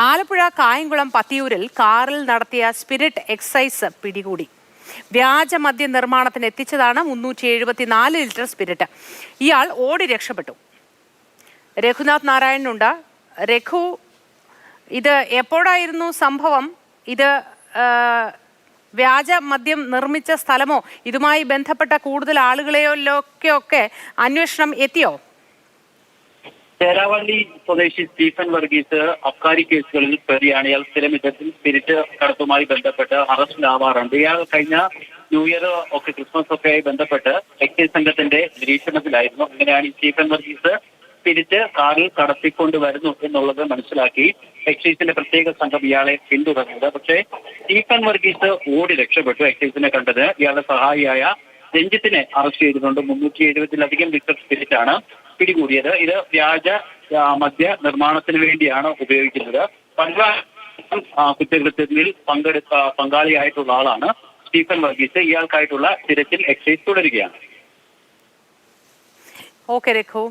ആലപ്പുഴ കായംകുളം പത്തിയൂരിൽ കാറിൽ നടത്തിയ spirit excise പിടികൂടി. വ്യാജ മദ്യ നിർമ്മാണത്തിന് എത്തിച്ചതാണ് 374 ലിറ്റർ സ്പിരിറ്റ്. ഇയാൾ ഓടി രക്ഷപ്പെട്ടു. രഘുനാഥ് നാരായണനുണ്ട്. രഘു, ഇത് എപ്പോഴായിരുന്നു സംഭവം? ഇത് വ്യാജ മദ്യം നിർമ്മിച്ച സ്ഥലമോ ഇതുമായി ബന്ധപ്പെട്ട കൂടുതൽ ആളുകളെയൊക്കെ അന്വേഷണം എത്തിയോ? ചേരാവള്ളി സ്വദേശി സ്റ്റീഫൻ വർഗീസ് അബ്കാരി കേസുകളിൽ പ്രതിയാണ്. ഇയാൾ സ്ഥിരം ഇത്തരത്തിൽ സ്പിരിറ്റ് കടത്തുമായി ബന്ധപ്പെട്ട് അറസ്റ്റിലാവാറുണ്ട്. ഇയാൾ കഴിഞ്ഞ ന്യൂ ഇയർ ഒക്കെ ക്രിസ്മസ് ഒക്കെ ആയി ബന്ധപ്പെട്ട് എക്സൈസ് സംഘത്തിന്റെ നിരീക്ഷണത്തിലായിരുന്നു. അങ്ങനെയാണ് ഈ സ്റ്റീഫൻ വർഗീസ് സ്പിരിറ്റ് കാറിൽ കടത്തിക്കൊണ്ട് വരുന്നു എന്നുള്ളത് മനസ്സിലാക്കി എക്സൈസിന്റെ പ്രത്യേക സംഘം ഇയാളെ പിന്തുടർന്നത്. പക്ഷേ സ്റ്റീഫൻ വർഗീസ് ഓടി രക്ഷപ്പെട്ടു. എക്സൈസിനെ കണ്ടത് ഇയാളുടെ സഹായിയായ രഞ്ജിത്തിനെ അറസ്റ്റ് ചെയ്തിട്ടുണ്ട്. 370-ലധികം ലിറ്റർ സ്പിരിറ്റ് ആണ് പിടികൂടിയത്. ഇത് വ്യാജ മദ്യ നിർമ്മാണത്തിന് വേണ്ടിയാണ് ഉപയോഗിക്കുന്നത്. കുറ്റകൃത്യത്തിൽ പങ്കാളിയായിട്ടുള്ള ആളാണ് സ്റ്റീഫൻ വർഗീസ്. ഇയാൾക്കായിട്ടുള്ള തിരച്ചിൽ എക്സൈസ് തുടരുകയാണ്. ഓക്കെ രഘു.